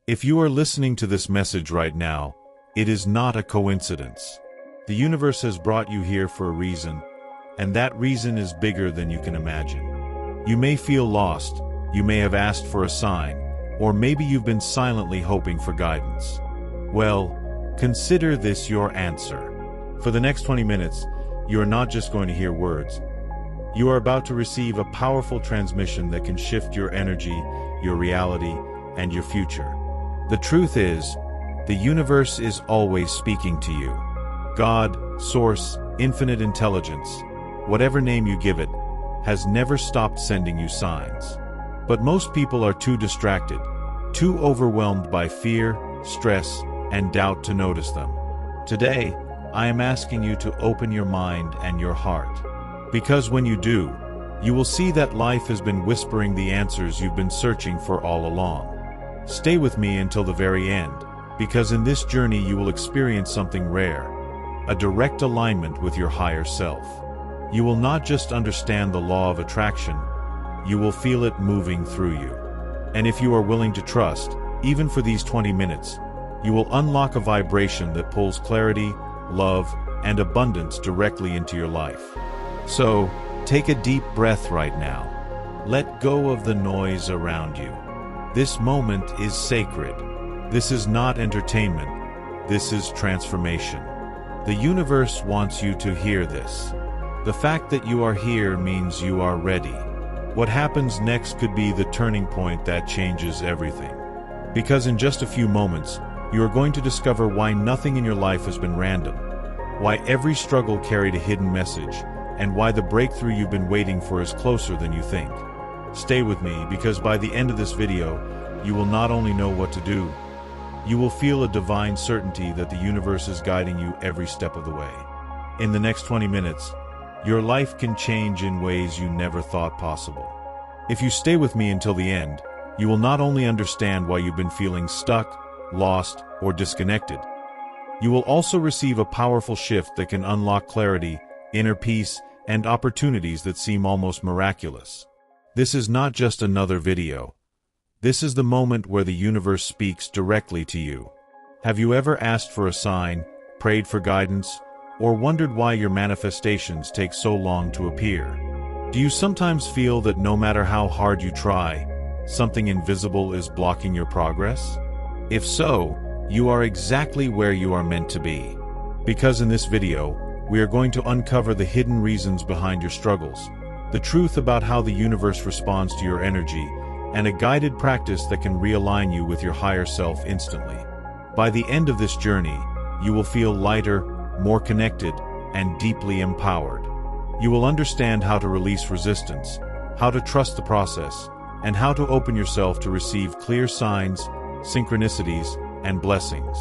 If you are listening to this message right now, it is not a coincidence. The universe has brought you here for a reason, and that reason is bigger than you can imagine. You may feel lost, you may have asked for a sign, or maybe you've been silently hoping for guidance. Well, consider this your answer. For the next 20 minutes, you are not just going to hear words. You are about to receive a powerful transmission that can shift your energy, your reality, and your future. The truth is, the universe is always speaking to you. God, Source, Infinite Intelligence, whatever name you give it, has never stopped sending you signs. But most people are too distracted, too overwhelmed by fear, stress, and doubt to notice them. Today, I am asking you to open your mind and your heart. Because when you do, you will see that life has been whispering the answers you've been searching for all along. Stay with me until the very end, because in this journey you will experience something rare, a direct alignment with your higher self. You will not just understand the law of attraction, you will feel it moving through you. And if you are willing to trust, even for these 20 minutes, you will unlock a vibration that pulls clarity, love, and abundance directly into your life. So, take a deep breath right now. Let go of the noise around you. This moment is sacred. This is not entertainment. This is transformation. The universe wants you to hear this. The fact that you are here means you are ready. What happens next could be the turning point that changes everything. Because in just a few moments, you are going to discover why nothing in your life has been random, why every struggle carried a hidden message, and why the breakthrough you've been waiting for is closer than you think. Stay with me, because by the end of this video, you will not only know what to do, you will feel a divine certainty that the universe is guiding you every step of the way. In the next 20 minutes, your life can change in ways you never thought possible. If you stay with me until the end, you will not only understand why you've been feeling stuck, lost, or disconnected, you will also receive a powerful shift that can unlock clarity, inner peace, and opportunities that seem almost miraculous. This is not just another video. This is the moment where the universe speaks directly to you. Have you ever asked for a sign, prayed for guidance, or wondered why your manifestations take so long to appear? Do you sometimes feel that no matter how hard you try, something invisible is blocking your progress? If so, you are exactly where you are meant to be. Because in this video, we are going to uncover the hidden reasons behind your struggles, the truth about how the universe responds to your energy, and a guided practice that can realign you with your higher self instantly. By the end of this journey, you will feel lighter, more connected, and deeply empowered. You will understand how to release resistance, how to trust the process, and how to open yourself to receive clear signs, synchronicities, and blessings.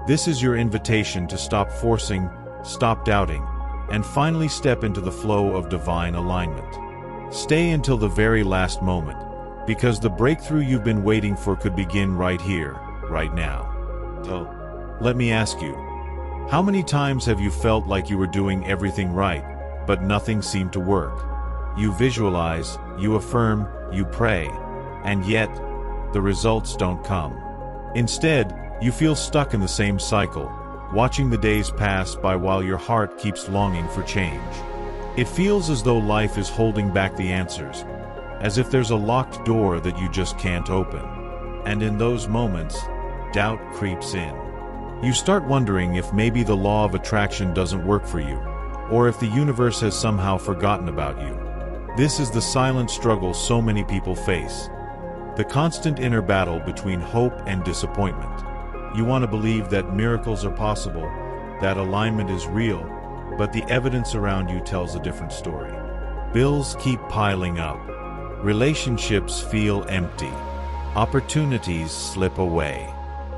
This is your invitation to stop forcing, stop doubting, and finally step into the flow of divine alignment. Stay until the very last moment, because the breakthrough you've been waiting for could begin right here, right now. So, let me ask you, how many times have you felt like you were doing everything right, but nothing seemed to work? You visualize, you affirm, you pray, and yet, the results don't come. Instead, you feel stuck in the same cycle, watching the days pass by while your heart keeps longing for change. It feels as though life is holding back the answers, as if there's a locked door that you just can't open. And in those moments, doubt creeps in. You start wondering if maybe the law of attraction doesn't work for you, or if the universe has somehow forgotten about you. This is the silent struggle so many people face. The constant inner battle between hope and disappointment. You want to believe that miracles are possible, that alignment is real, but the evidence around you tells a different story. Bills keep piling up. Relationships feel empty. Opportunities slip away.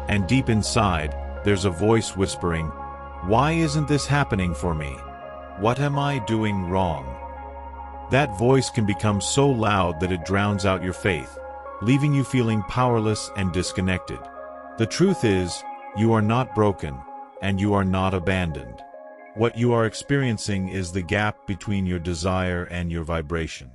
And deep inside, there's a voice whispering, "Why isn't this happening for me? What am I doing wrong?" That voice can become so loud that it drowns out your faith, leaving you feeling powerless and disconnected. The truth is, you are not broken, and you are not abandoned. What you are experiencing is the gap between your desire and your vibration.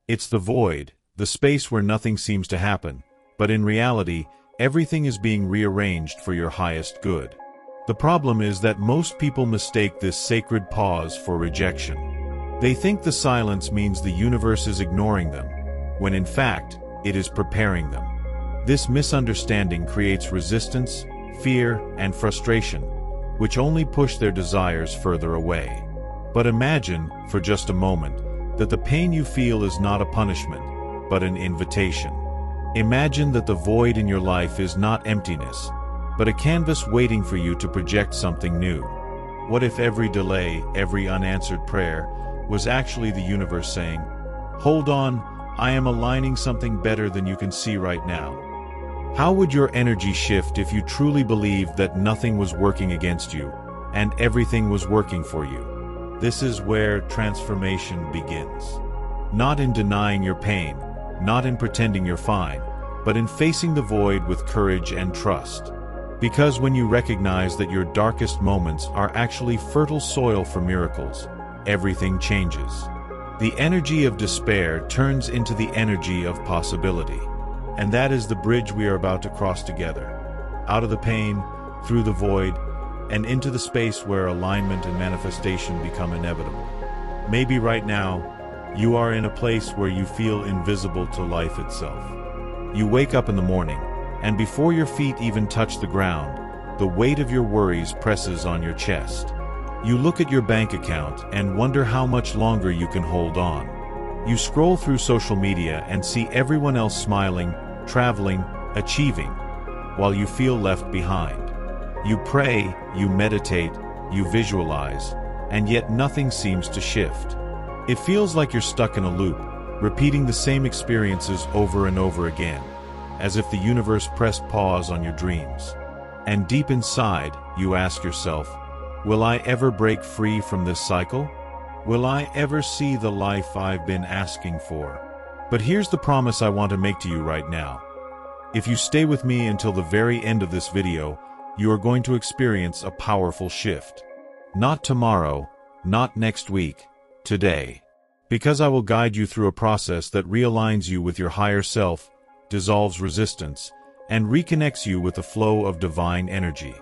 It's the void, the space where nothing seems to happen, but in reality, Everything is being rearranged for your highest good. The problem is that most people mistake this sacred pause for rejection. They think the silence means the universe is ignoring them, when in fact, it is preparing them. This misunderstanding creates resistance, fear, and frustration, which only push their desires further away. But imagine, for just a moment, that the pain you feel is not a punishment, but an invitation. Imagine that the void in your life is not emptiness, but a canvas waiting for you to project something new. What if every delay, every unanswered prayer, was actually the universe saying, "Hold on, I am aligning something better than you can see right now"? How would your energy shift if you truly believed that nothing was working against you, and everything was working for you? This is where transformation begins. Not in denying your pain, not in pretending you're fine, but in facing the void with courage and trust. Because when you recognize that your darkest moments are actually fertile soil for miracles, everything changes. The energy of despair turns into the energy of possibility. And that is the bridge we are about to cross together. Out of the pain, through the void, and into the space where alignment and manifestation become inevitable. Maybe right now, you are in a place where you feel invisible to life itself. You wake up in the morning, and before your feet even touch the ground, the weight of your worries presses on your chest. You look at your bank account and wonder how much longer you can hold on. You scroll through social media and see everyone else smiling, traveling, achieving, while you feel left behind. You pray, you meditate, you visualize, and yet nothing seems to shift. It feels like you're stuck in a loop, repeating the same experiences over and over again, as if the universe pressed pause on your dreams. And deep inside, you ask yourself, will I ever break free from this cycle? Will I ever see the life I've been asking for? But here's the promise I want to make to you right now. If you stay with me until the very end of this video, you are going to experience a powerful shift. Not tomorrow, not next week, today. Because I will guide you through a process that realigns you with your higher self, dissolves resistance, and reconnects you with the flow of divine energy.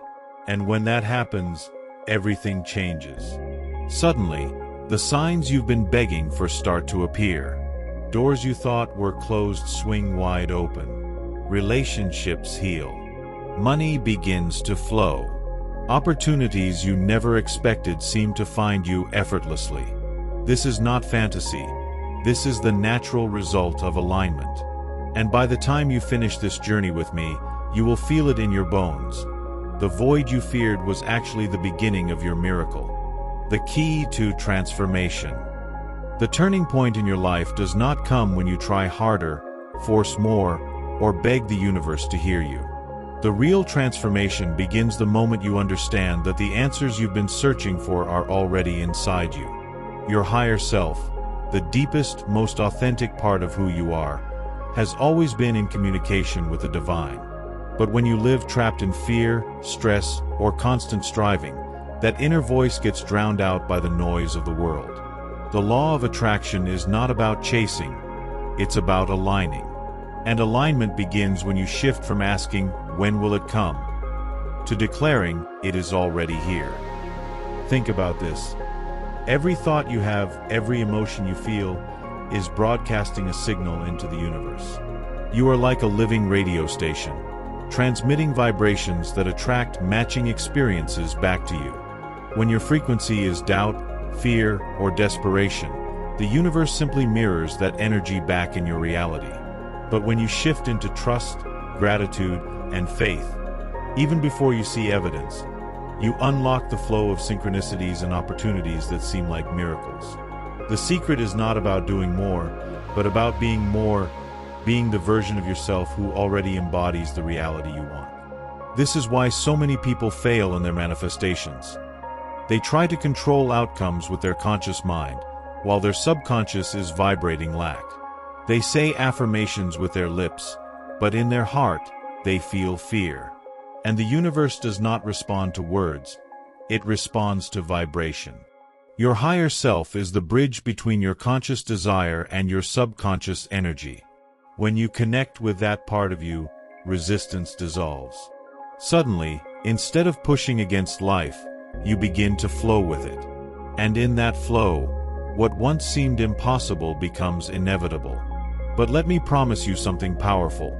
And when that happens, everything changes. Suddenly, the signs you've been begging for start to appear. Doors you thought were closed swing wide open. Relationships heal. Money begins to flow. Opportunities you never expected seem to find you effortlessly. This is not fantasy. This is the natural result of alignment. And by the time you finish this journey with me, you will feel it in your bones. The void you feared was actually the beginning of your miracle. The key to transformation. The turning point in your life does not come when you try harder, force more, or beg the universe to hear you. The real transformation begins the moment you understand that the answers you've been searching for are already inside you. Your higher self, the deepest, most authentic part of who you are, has always been in communication with the divine. But when you live trapped in fear, stress, or constant striving, that inner voice gets drowned out by the noise of the world. The law of attraction is not about chasing, it's about aligning. And alignment begins when you shift from asking, "When will it come?" to declaring, "It is already here." Think about this. Every thought you have, every emotion you feel, is broadcasting a signal into the universe. You are like a living radio station, transmitting vibrations that attract matching experiences back to you. When your frequency is doubt, fear, or desperation, the universe simply mirrors that energy back in your reality. But when you shift into trust, gratitude, and faith, even before you see evidence, you unlock the flow of synchronicities and opportunities that seem like miracles. The secret is not about doing more, but about being more, being the version of yourself who already embodies the reality you want. This is why so many people fail in their manifestations. They try to control outcomes with their conscious mind, while their subconscious is vibrating lack. They say affirmations with their lips, but in their heart, they feel fear. And the universe does not respond to words, it responds to vibration. Your higher self is the bridge between your conscious desire and your subconscious energy. When you connect with that part of you, resistance dissolves. Suddenly, instead of pushing against life, you begin to flow with it. And in that flow, what once seemed impossible becomes inevitable. But let me promise you something powerful.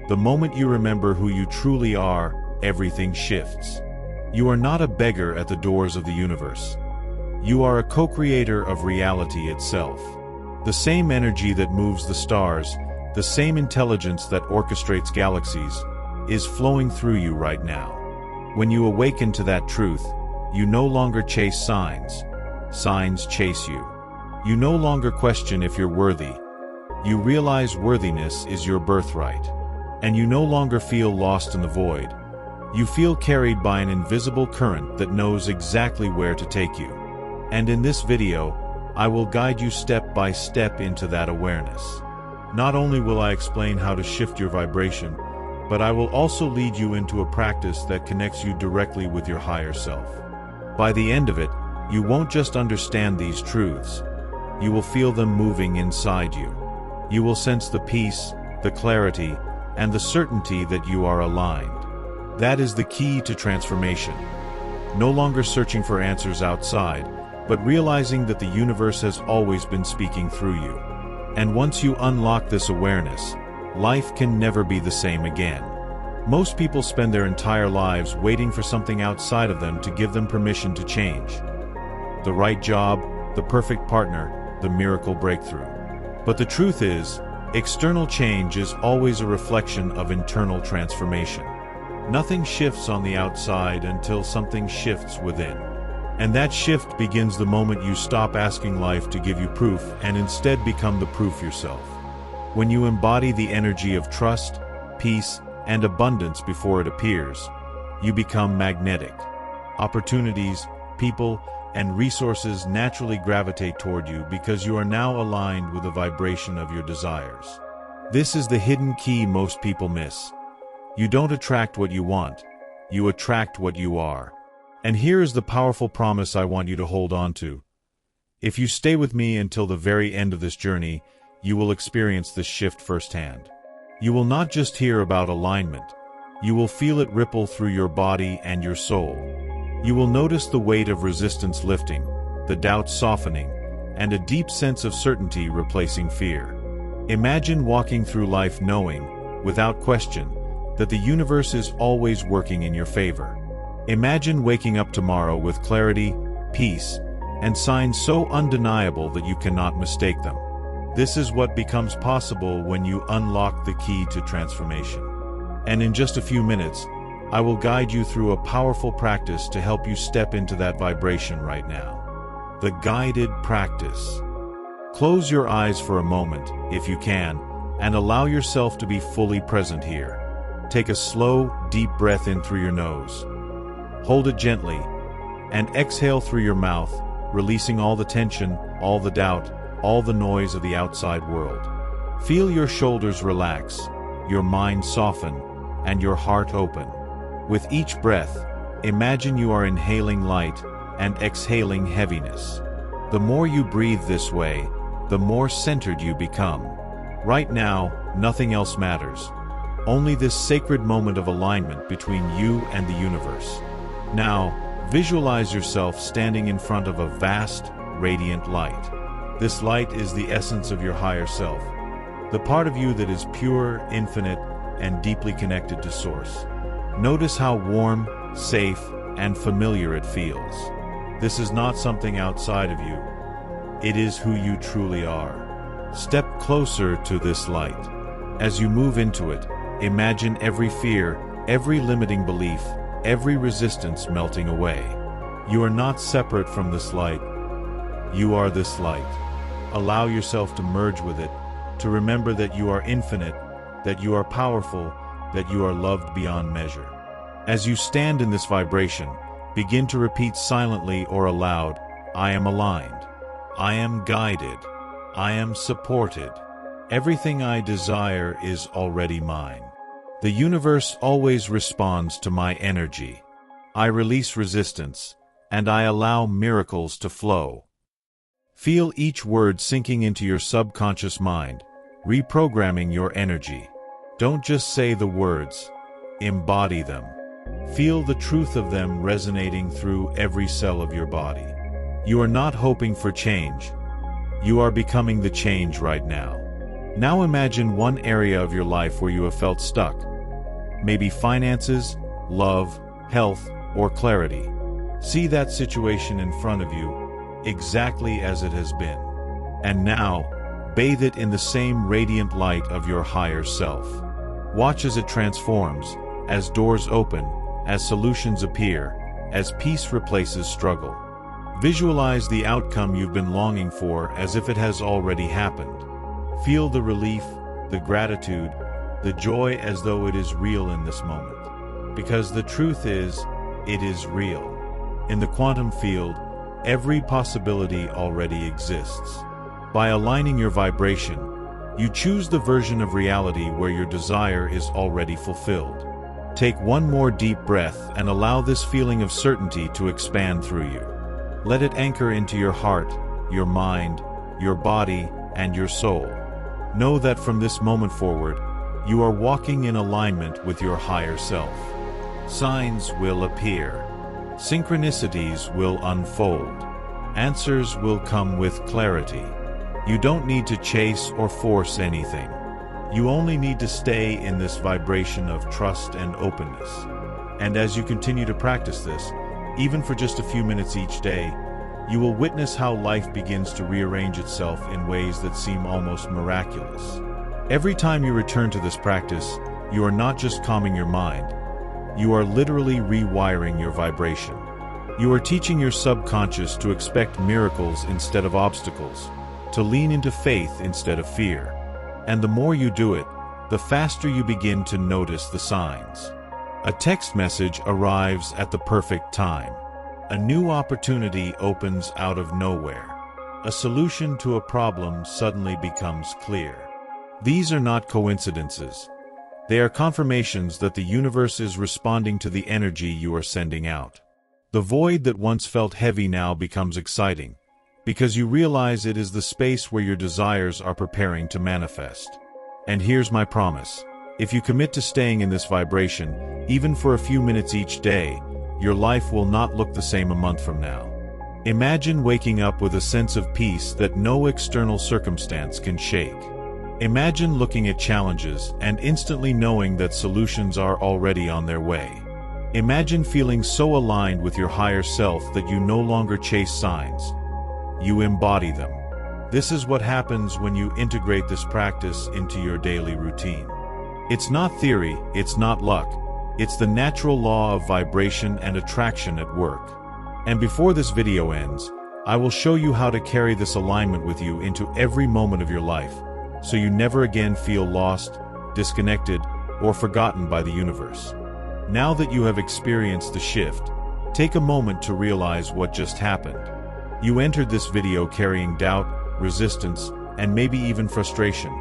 The moment you remember who you truly are, everything shifts. You are not a beggar at the doors of the universe. You are a co-creator of reality itself. The same energy that moves the stars, the same intelligence that orchestrates galaxies, is flowing through you right now. When you awaken to that truth, you no longer chase signs. Signs chase you. You no longer question if you're worthy. You realize worthiness is your birthright. And you no longer feel lost in the void. You feel carried by an invisible current that knows exactly where to take you. And in this video, I will guide you step by step into that awareness. Not only will I explain how to shift your vibration, but I will also lead you into a practice that connects you directly with your higher self. By the end of it, you won't just understand these truths. You will feel them moving inside you. You will sense the peace, the clarity, and the certainty that you are aligned. That is the key to transformation. No longer searching for answers outside, but realizing that the universe has always been speaking through you. And once you unlock this awareness, life can never be the same again. Most people spend their entire lives waiting for something outside of them to give them permission to change. The right job, the perfect partner, the miracle breakthrough. But the truth is, external change is always a reflection of internal transformation. Nothing shifts on the outside until something shifts within. And that shift begins the moment you stop asking life to give you proof and instead become the proof yourself. When you embody the energy of trust, peace, and abundance before it appears, you become magnetic. Opportunities, people, and resources naturally gravitate toward you because you are now aligned with the vibration of your desires. This is the hidden key most people miss. You don't attract what you want, you attract what you are. And here is the powerful promise I want you to hold on to. If you stay with me until the very end of this journey, you will experience this shift firsthand. You will not just hear about alignment, you will feel it ripple through your body and your soul. You will notice the weight of resistance lifting, the doubt softening, and a deep sense of certainty replacing fear. Imagine walking through life knowing, without question, that the universe is always working in your favor. Imagine waking up tomorrow with clarity, peace, and signs so undeniable that you cannot mistake them. This is what becomes possible when you unlock the key to transformation. And in just a few minutes, I will guide you through a powerful practice to help you step into that vibration right now. The guided practice. Close your eyes for a moment, if you can, and allow yourself to be fully present here. Take a slow, deep breath in through your nose. Hold it gently, and exhale through your mouth, releasing all the tension, all the doubt, all the noise of the outside world. Feel your shoulders relax, your mind soften, and your heart open. With each breath, imagine you are inhaling light and exhaling heaviness. The more you breathe this way, the more centered you become. Right now, nothing else matters. Only this sacred moment of alignment between you and the universe. Now, visualize yourself standing in front of a vast, radiant light. This light is the essence of your higher self, the part of you that is pure, infinite, and deeply connected to Source. Notice how warm, safe, and familiar it feels. This is not something outside of you. It is who you truly are. Step closer to this light. As you move into it, imagine every fear, every limiting belief, every resistance melting away. You are not separate from this light. You are this light. Allow yourself to merge with it, to remember that you are infinite, that you are powerful, that you are loved beyond measure. As you stand in this vibration, begin to repeat silently or aloud, I am aligned. I am guided. I am supported. Everything I desire is already mine. The universe always responds to my energy. I release resistance, and I allow miracles to flow. Feel each word sinking into your subconscious mind, reprogramming your energy. Don't just say the words, embody them. Feel the truth of them resonating through every cell of your body. You are not hoping for change. You are becoming the change right now. Now imagine one area of your life where you have felt stuck. Maybe finances, love, health, or clarity. See that situation in front of you, exactly as it has been. And now, bathe it in the same radiant light of your higher self. Watch as it transforms, as doors open, as solutions appear, as peace replaces struggle. Visualize the outcome you've been longing for as if it has already happened. Feel the relief, the gratitude, the joy as though it is real in this moment. Because the truth is, it is real. In the quantum field, every possibility already exists. By aligning your vibration, you choose the version of reality where your desire is already fulfilled. Take one more deep breath and allow this feeling of certainty to expand through you. Let it anchor into your heart, your mind, your body, and your soul. Know that from this moment forward, you are walking in alignment with your higher self. Signs will appear. Synchronicities will unfold. Answers will come with clarity. You don't need to chase or force anything. You only need to stay in this vibration of trust and openness. And as you continue to practice this, even for just a few minutes each day, you will witness how life begins to rearrange itself in ways that seem almost miraculous. Every time you return to this practice, you are not just calming your mind, you are literally rewiring your vibration. You are teaching your subconscious to expect miracles instead of obstacles, to lean into faith instead of fear. And the more you do it, the faster you begin to notice the signs. A text message arrives at the perfect time. A new opportunity opens out of nowhere. A solution to a problem suddenly becomes clear. These are not coincidences. They are confirmations that the universe is responding to the energy you are sending out. The void that once felt heavy now becomes exciting, because you realize it is the space where your desires are preparing to manifest. And here's my promise. If you commit to staying in this vibration, even for a few minutes each day, your life will not look the same a month from now. Imagine waking up with a sense of peace that no external circumstance can shake. Imagine looking at challenges and instantly knowing that solutions are already on their way. Imagine feeling so aligned with your higher self that you no longer chase signs. You embody them. This is what happens when you integrate this practice into your daily routine. It's not theory, it's not luck. It's the natural law of vibration and attraction at work. And before this video ends, I will show you how to carry this alignment with you into every moment of your life, so you never again feel lost, disconnected, or forgotten by the universe. Now that you have experienced the shift, take a moment to realize what just happened. You entered this video carrying doubt, resistance, and maybe even frustration.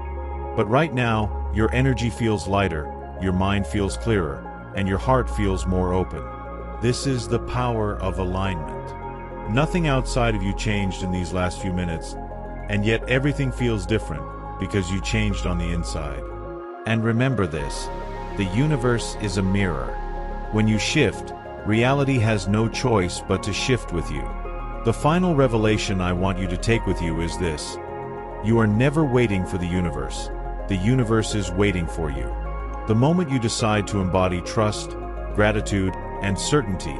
But right now, your energy feels lighter, your mind feels clearer, and your heart feels more open. This is the power of alignment. Nothing outside of you changed in these last few minutes, and yet everything feels different because you changed on the inside. And remember this, the universe is a mirror. When you shift, reality has no choice but to shift with you. The final revelation I want you to take with you is this. You are never waiting for the universe is waiting for you. The moment you decide to embody trust, gratitude, and certainty,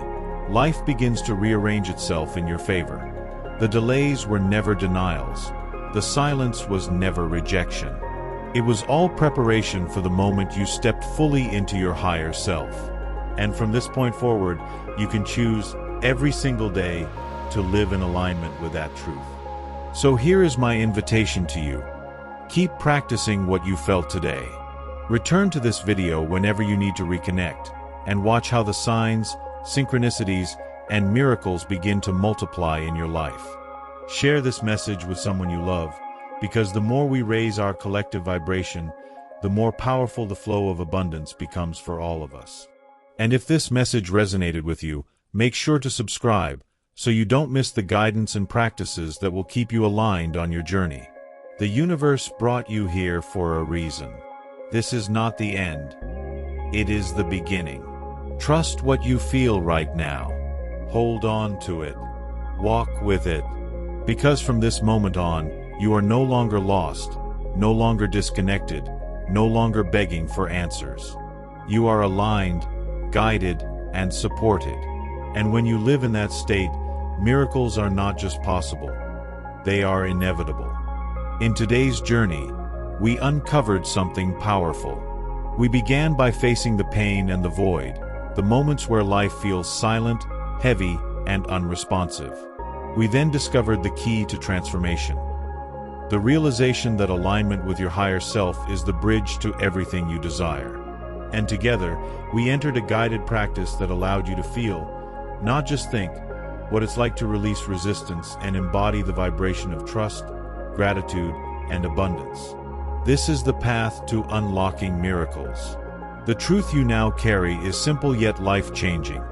life begins to rearrange itself in your favor. The delays were never denials. The silence was never rejection. It was all preparation for the moment you stepped fully into your higher self. And from this point forward, you can choose every single day to live in alignment with that truth. So here is my invitation to you. Keep practicing what you felt today. Return to this video whenever you need to reconnect, and watch how the signs, synchronicities, and miracles begin to multiply in your life. Share this message with someone you love, because the more we raise our collective vibration, the more powerful the flow of abundance becomes for all of us. And if this message resonated with you, make sure to subscribe, so you don't miss the guidance and practices that will keep you aligned on your journey. The universe brought you here for a reason. This is not the end. It is the beginning. Trust what you feel right now. Hold on to it. Walk with it. Because from this moment on, you are no longer lost, no longer disconnected, no longer begging for answers. You are aligned, guided, and supported. And when you live in that state, miracles are not just possible, they are inevitable. In today's journey, we uncovered something powerful. We began by facing the pain and the void, the moments where life feels silent, heavy, and unresponsive. We then discovered the key to transformation. The realization that alignment with your higher self is the bridge to everything you desire. And together, we entered a guided practice that allowed you to feel, not just think, what it's like to release resistance and embody the vibration of trust, gratitude, and abundance. This is the path to unlocking miracles. The truth you now carry is simple yet life-changing.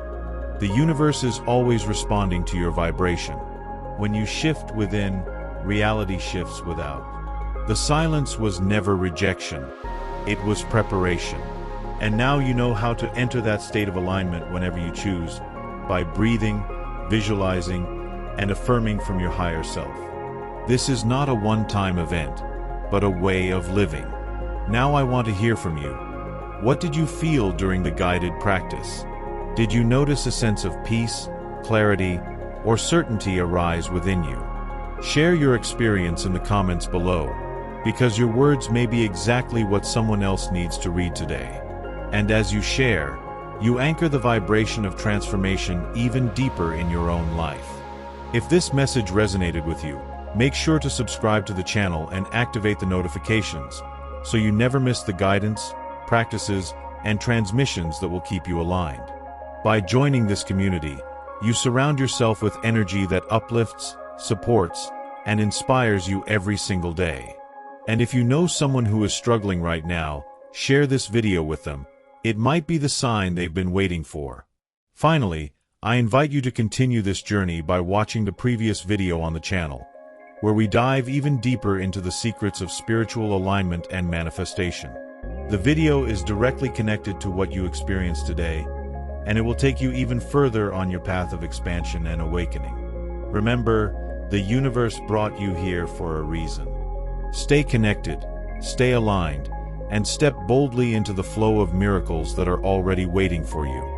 The universe is always responding to your vibration. When you shift within, reality shifts without. The silence was never rejection. It was preparation. And now you know how to enter that state of alignment whenever you choose, by breathing, visualizing, and affirming from your higher self. This is not a one-time event, but a way of living. Now I want to hear from you. What did you feel during the guided practice? Did you notice a sense of peace, clarity, or certainty arise within you? Share your experience in the comments below, because your words may be exactly what someone else needs to read today. And as you share, you anchor the vibration of transformation even deeper in your own life. If this message resonated with you, make sure to subscribe to the channel and activate the notifications, so you never miss the guidance, practices, and transmissions that will keep you aligned. By joining this community, you surround yourself with energy that uplifts, supports, and inspires you every single day. And if you know someone who is struggling right now, share this video with them. It might be the sign they've been waiting for. Finally, I invite you to continue this journey by watching the previous video on the channel, where we dive even deeper into the secrets of spiritual alignment and manifestation. The video is directly connected to what you experienced today, and it will take you even further on your path of expansion and awakening. Remember, the universe brought you here for a reason. Stay connected, stay aligned, and step boldly into the flow of miracles that are already waiting for you.